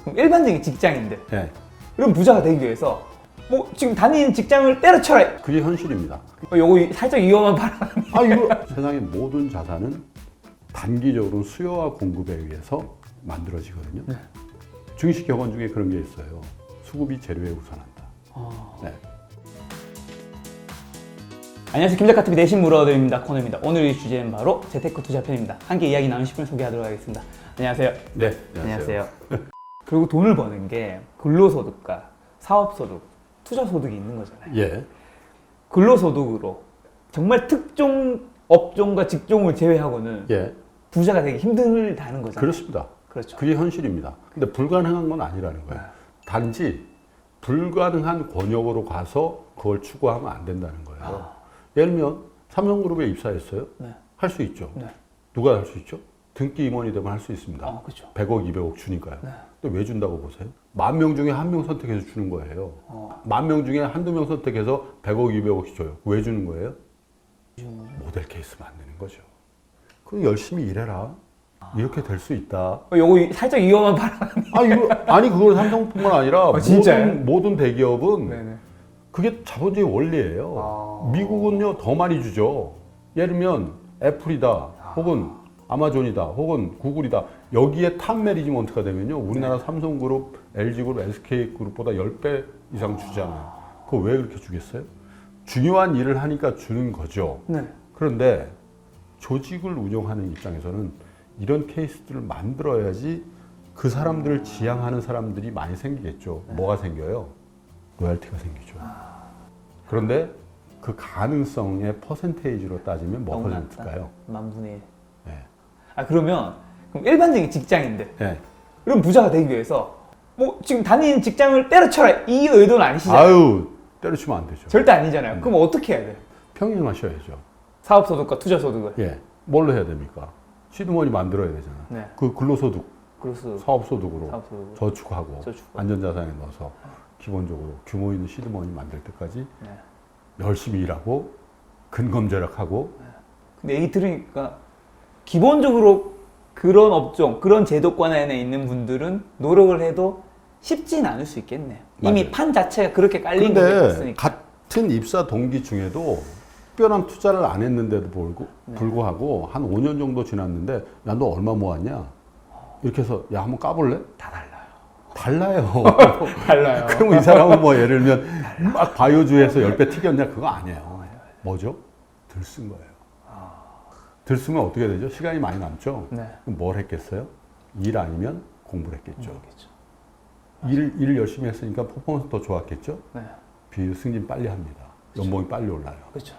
일반적인 직장인들, 네. 이런 부자가 되기 위해서 뭐 지금 다니는 직장을 때려쳐라. 그게 현실입니다. 요거 살짝 위험한 발언. 아, 이거 세상의 모든 자산은 단기적으로 수요와 공급에 의해서 만들어지거든요. 네. 증시 격언 중에 그런 게 있어요. 수급이 재료에 우선한다. 네. 안녕하세요. 김작가TV 내신 물어드립니다 코너입니다. 오늘의 주제는 바로 재테크 투자편입니다. 함께 이야기 나누실 분 소개하도록 하겠습니다. 안녕하세요. 네. 안녕하세요. 그리고 돈을 버는 게 근로소득과 사업소득, 투자소득이 있는 거잖아요. 예. 근로소득으로 정말 특정 업종과 직종을 제외하고는 예. 부자가 되기 힘들다는 거잖아요. 그렇습니다. 그렇죠. 그게 현실입니다. 근데 불가능한 건 아니라는 거예요. 단지 불가능한 권역으로 가서 그걸 추구하면 안 된다는 거예요. 예를 들면 삼성그룹에 입사했어요. 네. 할 수 있죠. 네. 누가 할 수 있죠? 등기 임원이 되면 할 수 있습니다. 그렇죠. 100억, 200억 주니까요. 네. 근데 왜 준다고 보세요? 10,000명 중에 1명 선택해서 주는 거예요. 10,000명 중에 한두 명 선택해서 100억, 200억씩 줘요. 왜 주는 거예요? 모델 케이스 만드는 거죠. 그럼 열심히 일해라. 이렇게 될 수 있다. 요거 살짝 위험한 발언. 아니 그건 삼성뿐만 아니라 진짜요? 모든 대기업은 네네. 그게 자본주의 원리예요. 미국은요 더 많이 주죠. 예를 들면 애플이다, 혹은 아마존이다, 혹은 구글이다. 여기에 탑 매니지먼트가 되면요 우리나라 삼성그룹, LG그룹, SK그룹보다 10배 이상 주잖아요. 그거 왜 그렇게 주겠어요? 중요한 일을 하니까 주는 거죠. 네. 그런데 조직을 운영하는 입장에서는 이런 케이스들을 만들어야지 그 사람들을 지향하는 사람들이 많이 생기겠죠. 뭐가 생겨요? 로열티가 생기죠. 그런데 그 가능성의 퍼센테이지로 따지면 몇 퍼센트일까요? 만분의 1. 네. 그럼 일반적인 직장인들, 네. 이런 부자가 되기 위해서 뭐 지금 다니는 직장을 때려쳐라 이 의도는 아니시잖아요. 아유, 때려치면 안 되죠. 절대 아니잖아요. 그럼 어떻게 해야 돼요? 평행하셔야죠. 사업소득과 투자소득을. 예. 뭘로 해야 됩니까? 시드머니 만들어야 되잖아. 네. 그 근로소득, 그래서 사업소득으로 사업소득으로. 저축하고 안전자산에 넣어서 기본적으로 규모 있는 시드머니 만들 때까지 네. 열심히 일하고 근검절약하고. 근데 얘기 들으니까 기본적으로 그런 업종, 그런 제도권 안에 있는 분들은 노력을 해도 쉽진 않을 수 있겠네요. 이미 맞아요. 판 자체가 그렇게 깔린 게 근데 있으니까. 같은 입사 동기 중에도 특별한 투자를 안 했는데도 불구하고 한 5년 정도 지났는데 야 너 얼마 모았냐? 이렇게 해서 야 한번 까볼래? 다 달라요. 달라요. 달라요. 그럼 이 사람은 뭐 예를 들면 막 바이오주에서 10배 튀겼냐? 그거 아니에요. 뭐죠? 들쓴 거예요. 들쓰면 어떻게 되죠? 시간이 많이 남죠? 네. 그럼 뭘 했겠어요? 일 아니면 공부를 했겠죠. 모르겠죠. 일을 열심히 했으니까 퍼포먼스 더 좋았겠죠? 네. 비율 승진 빨리 합니다. 연봉이 빨리 올라요. 그렇죠.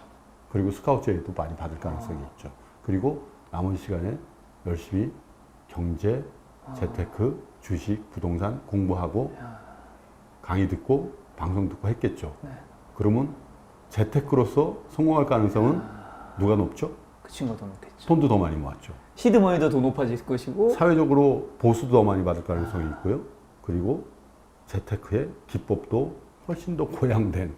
그리고 스카우트 제의도 많이 받을 가능성이 있죠. 그리고 남은 시간에 열심히 경제, 재테크, 주식, 부동산 공부하고 강의 듣고 방송 듣고 했겠죠. 네. 그러면 재테크로서 성공할 가능성은 누가 높죠? 그 친구가 더 높겠죠. 돈도 더 많이 모았죠. 시드머니도 더 높아질 것이고. 사회적으로 보수도 더 많이 받을 가능성이 있고요. 그리고 재테크의 기법도 훨씬 더 고양된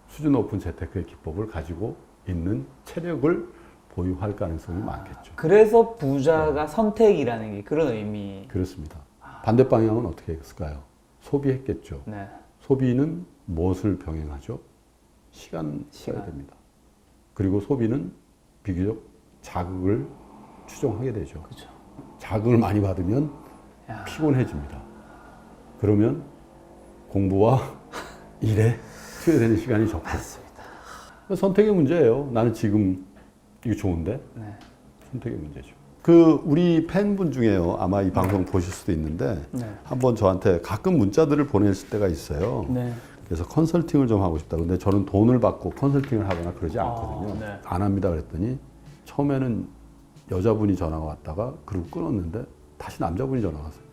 수준 높은 재테크의 기법을 가지고 있는 체력을 보유할 가능성이 많겠죠. 그래서 부자가 선택이라는 게 그런 의미. 그렇습니다. 반대 방향은 어떻게 했을까요? 소비했겠죠. 네. 소비는 무엇을 병행하죠? 시간 써야 됩니다. 그리고 소비는 비교적 자극을 추종하게 되죠. 그렇죠. 자극을 많이 받으면 피곤해집니다. 그러면 공부와 일에 투여되는 시간이 적고. 맞습니다. 선택의 문제예요. 나는 지금 이게 좋은데 네. 선택의 문제죠. 그 우리 팬분 중에요. 아마 이 방송 보실 수도 있는데 네. 한번 저한테 가끔 문자들을 보냈을 때가 있어요. 네. 그래서 컨설팅을 좀 하고 싶다. 근데 저는 돈을 받고 컨설팅을 하거나 그러지 않거든요. 네. 안 합니다 그랬더니 처음에는 여자분이 전화가 왔다가 그리고 끊었는데 다시 남자분이 전화가 왔어요.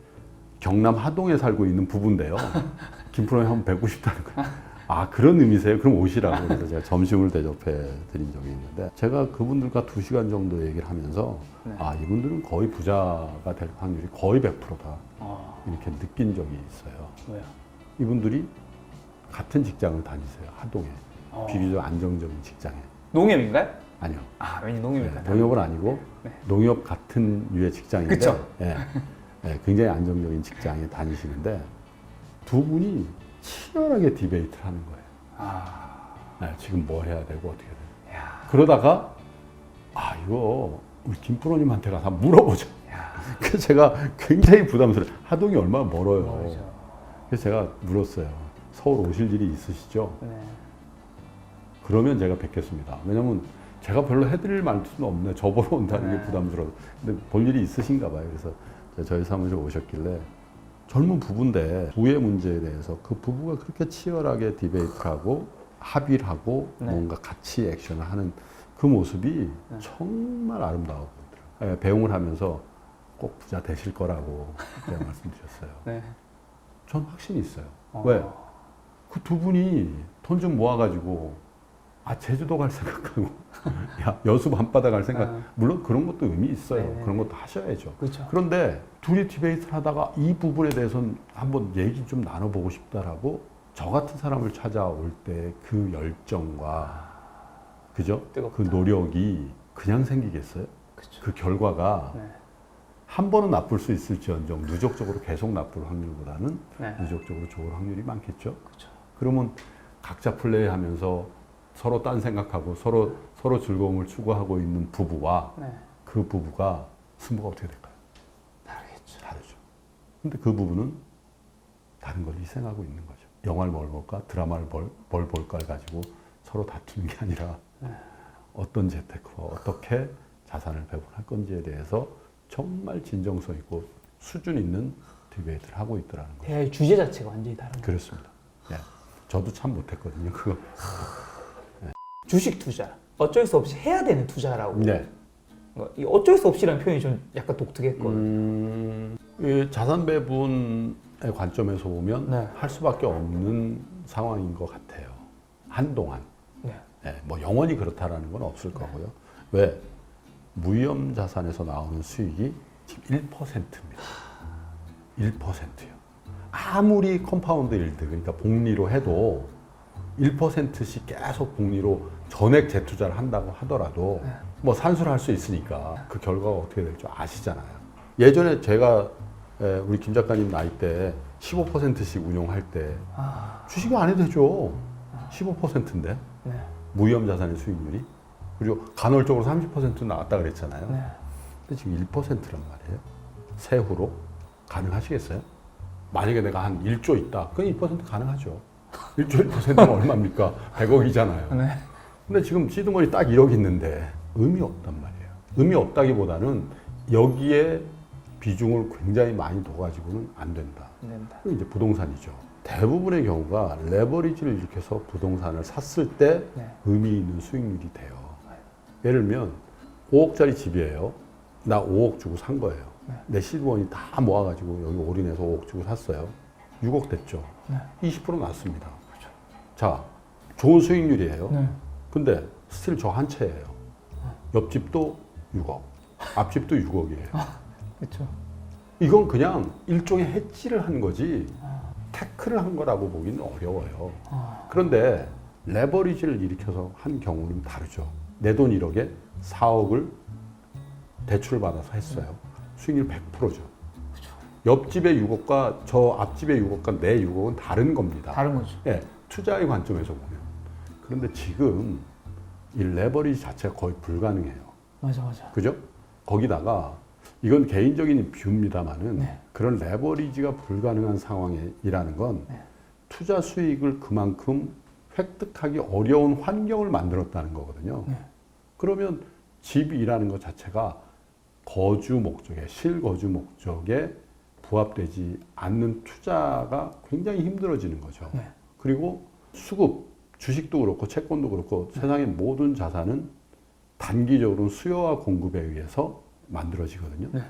경남 하동에 살고 있는 부부인데요. 김프로에 한번 뵙고 싶다는 거예요. 아 그런 의미세요? 그럼 오시라고. 그래서 제가 점심을 대접해 드린 적이 있는데 제가 그분들과 2시간 정도 얘기를 하면서 네. 아 이분들은 거의 부자가 될 확률이 거의 100%다 이렇게 느낀 적이 있어요. 왜요? 이분들이 같은 직장을 다니세요. 하동에. 비교적 안정적인 직장에. 농협인가요? 아니요. 왠지 농협일 것 같아요. 농협은 아니고 네. 농협 같은 유의 직장인데 그쵸? 예. 네, 굉장히 안정적인 직장에 다니시는데 두 분이 치열하게 디베이트를 하는 거예요. 네, 지금 뭘 해야 되고 어떻게 해야 되고. 야. 그러다가 이거 우리 김 프로님한테 가서 한번 물어보자. 그래서 제가 굉장히 부담스러워요. 하동이 얼마나 멀어요. 그래서 제가 물었어요. 서울 오실 일이 있으시죠? 네. 그러면 제가 뵙겠습니다. 왜냐면 제가 별로 해드릴 말투는 없네. 저 보러 온다는 게 부담스러워서. 근데 볼 일이 있으신가 봐요. 그래서 저희 사무실에 오셨길래 젊은 부부인데 부의 문제에 대해서 그 부부가 그렇게 치열하게 디베이트하고 합의를 하고 네. 뭔가 같이 액션을 하는 그 모습이 정말 아름다워 보이더라고요. 배웅을 하면서 꼭 부자 되실 거라고 제가 말씀드렸어요. 네. 전 확신이 있어요. 왜? 그 두 분이 돈 좀 모아가지고 제주도 갈 생각하고 야 여수 밤바다 갈 생각 물론 그런 것도 의미 있어요. 네네. 그런 것도 하셔야죠. 그렇죠. 그런데 둘이 디베이트를 하다가 이 부분에 대해서는 한번 얘기 좀 나눠보고 싶다라고 저 같은 사람을 찾아올 때 그 열정과 그죠? 뜨겁다. 그 노력이 그냥 생기겠어요? 그쵸. 그 결과가 네. 한 번은 나쁠 수 있을지언정 누적적으로 계속 나쁠 확률보다는 네. 누적적으로 좋을 확률이 많겠죠. 그렇죠. 그러면 각자 플레이하면서 서로 딴 생각하고 서로 즐거움을 추구하고 있는 부부와 네. 그 부부가 승부가 어떻게 될까요? 다르겠죠. 다르죠. 근데 그 부부는 다른 걸 희생하고 있는 거죠. 영화를 뭘 볼까? 드라마를 뭘 볼까를 가지고 서로 다투는 게 아니라 어떤 재테크와 어떻게 자산을 배분할 건지에 대해서 정말 진정성 있고 수준 있는 디베이트를 하고 있더라는 거죠. 대화의 주제 자체가 완전히 다른 거예요. 그렇습니다. 예. 저도 참 못했거든요. 그거. 주식 투자. 어쩔 수 없이 해야 되는 투자라고. 네. 이 어쩔 수 없이라는 표현이 좀 약간 독특했거든요. 이 자산 배분의 관점에서 보면 네. 할 수밖에 없는 상황인 것 같아요. 한동안. 네. 예, 뭐 영원히 그렇다라는 건 없을 거고요. 왜? 무위험 자산에서 나오는 수익이 지금 1%입니다. 1%요. 아무리 컴파운드 일드, 그러니까 복리로 해도 1%씩 계속 복리로 전액 재투자를 한다고 하더라도 뭐 산수를 할 수 있으니까 그 결과가 어떻게 될 줄 아시잖아요. 예전에 제가 우리 김 작가님 나이 때 15%씩 운용할 때 주식이 안 해도 되죠. 15%인데 네. 무위험 자산의 수익률이 그리고 간헐적으로 30% 나왔다 그랬잖아요. 네. 근데 지금 1%란 말이에요. 세후로 가능하시겠어요? 만약에 내가 한 1조 있다. 그건 1% 가능하죠. 1조 1%는 얼마입니까? 100억이잖아요. 네. 근데 지금 시드머니 딱 1억 있는데 의미 없단 말이에요. 의미 없다기보다는 여기에 비중을 굉장히 많이 둬가지고는 안 된다. 안 된다. 그럼 이제 부동산이죠. 대부분의 경우가 레버리지를 일으켜서 부동산을 샀을 때 네. 의미 있는 수익률이 돼요. 예를 들면 5억짜리 집이에요. 나 5억 주고 산 거예요. 네. 내 시드머니 다 모아가지고 여기 올인해서 5억 주고 샀어요. 6억 됐죠. 네. 20% 났습니다. 자, 좋은 수익률이에요. 네. 근데 스틸 저 한 채예요. 옆집도 6억, 앞집도 6억이에요. 그렇죠. 이건 그냥 일종의 해지를 한 거지 태클을 한 거라고 보기는 어려워요. 그런데 레버리지를 일으켜서 한 경우는 다르죠. 내 돈 1억에 4억을 대출을 받아서 했어요. 수익률 100%죠. 옆집의 6억과 저 앞집의 6억과 내 6억은 다른 겁니다. 다른 거죠. 예, 투자의 관점에서 보면. 그런데 지금 이 레버리지 자체가 거의 불가능해요. 맞아. 그죠? 거기다가 이건 개인적인 뷰입니다만은 네. 그런 레버리지가 불가능한 상황이라는 건 네. 투자 수익을 그만큼 획득하기 어려운 환경을 만들었다는 거거든요. 네. 그러면 집이라는 것 자체가 거주 목적에, 실거주 목적에 부합되지 않는 투자가 굉장히 힘들어지는 거죠. 네. 그리고 수급, 주식도 그렇고 채권도 그렇고 세상의 모든 자산은 단기적으로 수요와 공급에 의해서 만들어지거든요. 네.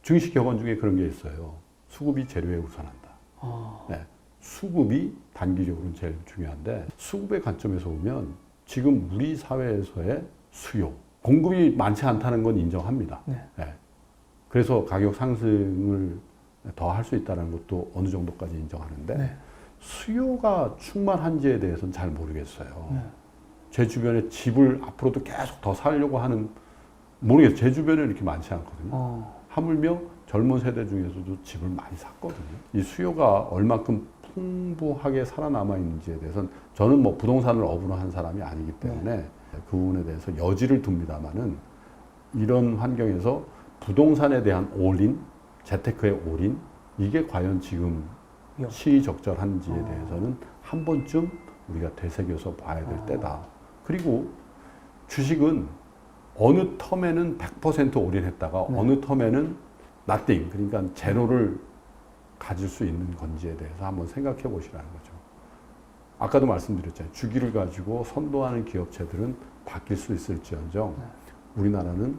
증시 격언 중에 그런 게 있어요. 수급이 재료에 우선한다. 네. 수급이 단기적으로는 제일 중요한데 수급의 관점에서 보면 지금 우리 사회에서의 수요, 공급이 많지 않다는 건 인정합니다. 네. 네. 그래서 가격 상승을 더 할 수 있다는 것도 어느 정도까지 인정하는데 네. 수요가 충만한지에 대해서는 잘 모르겠어요. 네. 제 주변에 집을 앞으로도 계속 더 살려고 하는 모르겠어요. 제 주변에 이렇게 많지 않거든요. 하물며 젊은 세대 중에서도 집을 많이 샀거든요. 이 수요가 얼마큼 풍부하게 살아남아 있는지에 대해서는 저는 뭐 부동산을 업으로 한 사람이 아니기 때문에 그 부분에 대해서 여지를 둡니다만은 이런 환경에서 부동산에 대한 올인, 재테크의 올인, 이게 과연 지금 시의적절한지에 대해서는 한 번쯤 우리가 되새겨서 봐야 될 때다. 그리고 주식은 어느 텀에는 100% 올인했다가 어느 텀에는 nothing, 그러니까 제로를 가질 수 있는 건지에 대해서 한번 생각해 보시라는 거죠. 아까도 말씀드렸잖아요. 주기를 가지고 선도하는 기업체들은 바뀔 수 있을지언정 우리나라는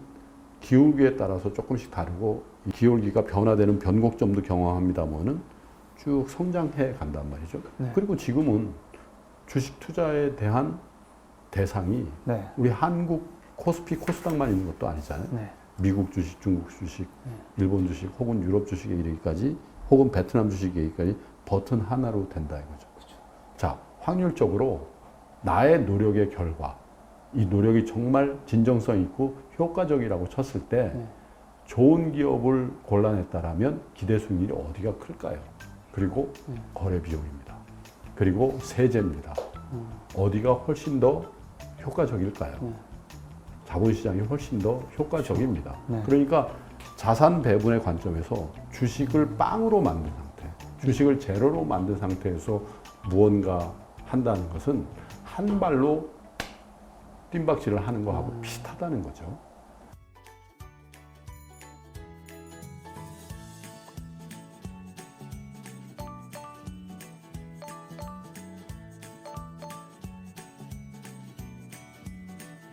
기울기에 따라서 조금씩 다르고 이 기울기가 변화되는 변곡점도 경험합니다만은 쭉 성장해 간단 말이죠. 그리고 지금은 주식 투자에 대한 대상이 우리 한국 코스피 코스닥만 있는 것도 아니잖아요. 미국 주식, 중국 주식, 일본 주식, 혹은 유럽 주식에 이르기까지, 혹은 베트남 주식에 이르기까지 버튼 하나로 된다 이거죠. 자, 확률적으로 나의 노력의 결과, 이 노력이 정말 진정성 있고 효과적이라고 쳤을 때 좋은 기업을 골라냈다라면 기대 수익률이 어디가 클까요? 그리고 거래 비용입니다. 그리고 세제입니다. 어디가 훨씬 더 효과적일까요? 자본시장이 훨씬 더 효과적입니다. 그러니까 자산 배분의 관점에서 주식을 빵으로 만든 상태, 주식을 제로로 만든 상태에서 무언가 한다는 것은 한 발로 뜀박질을 하는 거하고 비슷하다는 거죠.